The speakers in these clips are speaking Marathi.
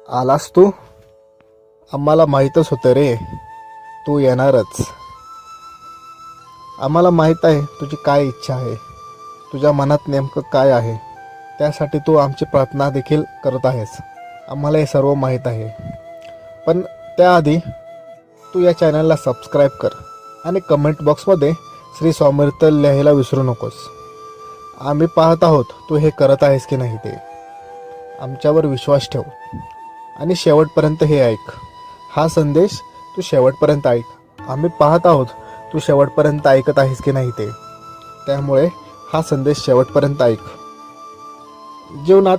आलास तू? आम्हाला माहीतच होतं रे तू येणारच. आम्हाला माहीत आहे तुझी काय इच्छा आहे, तुझ्या मनात नेमकं काय आहे. त्यासाठी तू आमची प्रार्थना देखील करत आहेस. आम्हाला हे सर्व माहीत आहे. पण त्याआधी तू या चॅनलला सबस्क्राईब कर आणि कमेंट बॉक्समध्ये श्री स्वामीर्थ लिहायला विसरू नकोस. आम्ही पाहत आहोत तू हे करत आहेस की नाही ते. आमच्यावर विश्वास ठेव आणि शेवटपर्यंत हे ऐक. हा संदेश तू शेवटपर्यंत ऐक. आम्ही पाहत आहोत तू शेवटपर्यंत ऐकत आहेस की नाही ते. त्यामुळे हा संदेश शेवटपर्यंत ऐक. जीवनात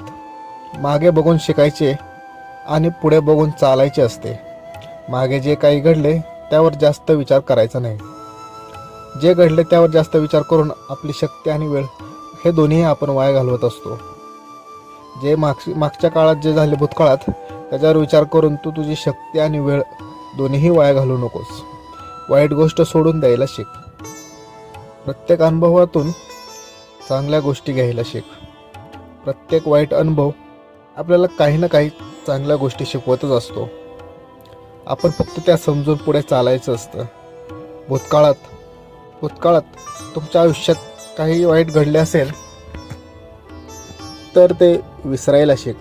मागे बघून शिकायचे आणि पुढे बघून चालायचे असते. मागे जे काही घडले त्यावर जास्त विचार करायचा नाही. जे घडले त्यावर जास्त विचार करून आपली शक्ती आणि वेळ हे दोन्ही आपण वाया घालवत असतो. जे मागच्या काळात जे झाले भूतकाळात त्याच्यावर विचार करून तू तुझी शक्ती आणि वेळ दोन्हीही वाया घालवू नकोस. वाईट गोष्ट सोडून द्यायला शिक. प्रत्येक अनुभवातून चांगल्या गोष्टी घ्यायला शिक. प्रत्येक वाईट अनुभव आपल्याला काही ना काही चांगल्या गोष्टी शिकवतच असतो. आपण फक्त त्या समजून पुढे चालायचं असतं. भूतकाळात तुमच्या आयुष्यात काही वाईट घडले असेल तर ते विसरायला शिक.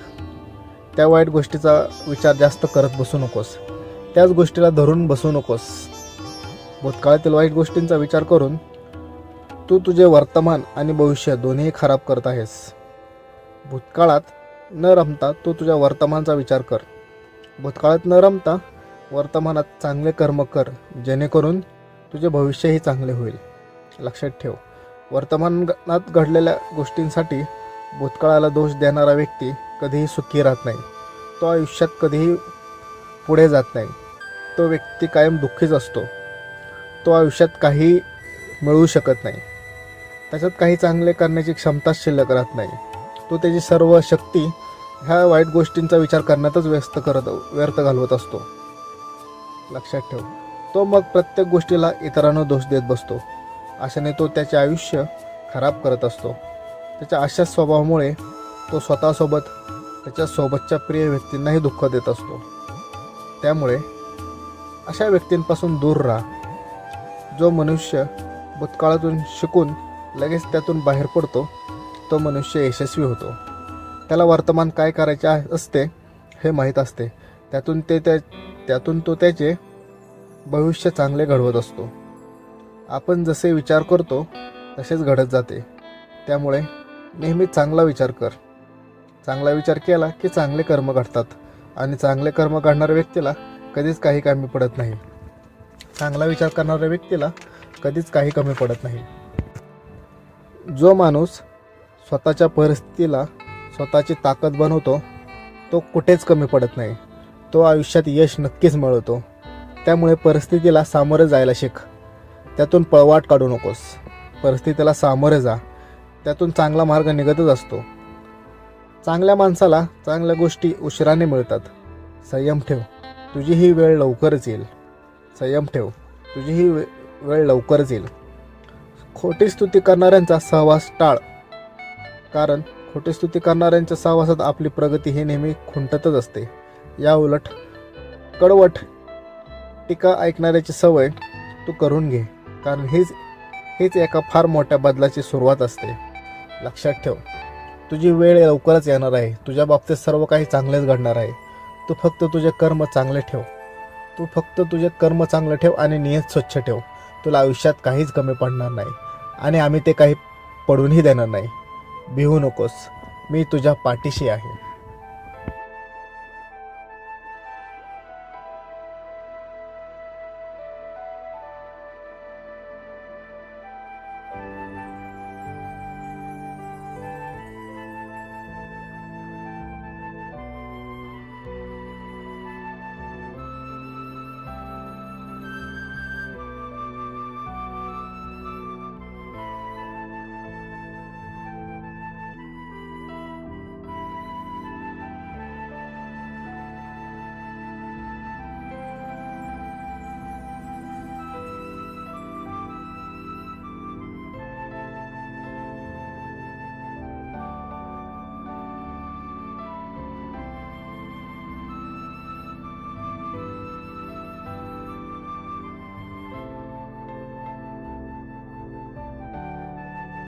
त्या वाईट गोष्टीचा विचार जास्त करत बसू नकोस. त्याच गोष्टीला धरून बसू नकोस. भूतकाळातील वाईट गोष्टींचा विचार करून तू तुझे वर्तमान आणि भविष्य दोन्ही खराब करत आहेस. भूतकाळात न रमता तू तुझ्या वर्तमानाचा विचार कर. भूतकाळात न रमता वर्तमानात चांगले कर्म कर, जेणेकरून तुझे भविष्यही चांगले होईल. लक्षात ठेव, वर्तमानात घडलेल्या गोष्टींसाठी भूतकाळाला दोष देणारा व्यक्ती कधीही सुखी राहत नाही. तो आयुष्यात कधीही पुढे जात नाही. तो व्यक्ती कायम दुःखीच असतो. तो आयुष्यात काही मिळवू शकत नाही. त्याच्यात काही चांगले करण्याची क्षमता शिल्लक राहत नाही. तो त्याची सर्व शक्ती ह्या वाईट गोष्टींचा विचार करण्यातच व्यर्थ घालवत असतो. लक्षात ठेव, तो मग प्रत्येक गोष्टीला इतरांना दोष देत बसतो. अशाने तो त्याचे आयुष्य खराब करत असतो. त्याच्या अशाच स्वभावामुळे तो स्वतःसोबत त्याच्या सोबतच्या प्रिय व्यक्तींनाही दुःख देत असतो. त्यामुळे अशा व्यक्तींपासून दूर राहा. जो मनुष्य भूतकाळातून शिकून लगेच त्यातून बाहेर पडतो तो मनुष्य यशस्वी होतो. त्याला वर्तमान काय करायचे असते हे माहीत असते. त्यातून तो त्याचे भविष्य चांगले घडवत असतो. आपण जसे विचार करतो तसेच घडत जाते. त्यामुळे नेहमी चांगला विचार कर. चांगला विचार केला की चांगले कर्म घडतात आणि चांगले कर्म घडणाऱ्या व्यक्तीला कधीच काही कमी पडत नाही. चांगला विचार करणाऱ्या व्यक्तीला कधीच काही कमी पडत नाही. जो माणूस स्वतःच्या परिस्थितीला स्वतःची ताकद बनवतो तो कुठेच कमी पडत नाही. तो आयुष्यात यश नक्कीच मिळवतो. त्यामुळे परिस्थितीला सामोरे जायला शिक. त्यातून पळवाट काढू नकोस. परिस्थितीला सामोरे जा. त्यातून चांगला मार्ग निघतच असतो. चांगल्या माणसाला चांगल्या गोष्टी उशिराने मिळतात. संयम ठेव, तुझी ही वेळ लवकरच येईल. संयम ठेव, तुझी ही वेळ लवकरच येईल. खोटी स्तुती करणाऱ्यांचा सहवास टाळ. कारण खोटी स्तुती करणाऱ्यांच्या सहवासात आपली प्रगती ही नेहमी खुंटतच असते. या उलट कडवट टीका ऐकणाऱ्याची सवय तू करून घे. कारण हीच एका फार मोठ्या बदलाची सुरुवात असते. लक्षात ठेव, तुझी वेळ लवकरच येणार आहे. तुझ्या बाबतीत सर्व काही चांगलेच घडणार आहे. तू फक्त तुझे कर्म चांगले ठेव आणि नियत स्वच्छ ठेव. तुला आयुष्यात काहीच कमी पडणार नाही आणि आम्ही ते काही पडूनही देणार नाही. भिवू नकोस, मी तुझ्या पाठीशी आहे.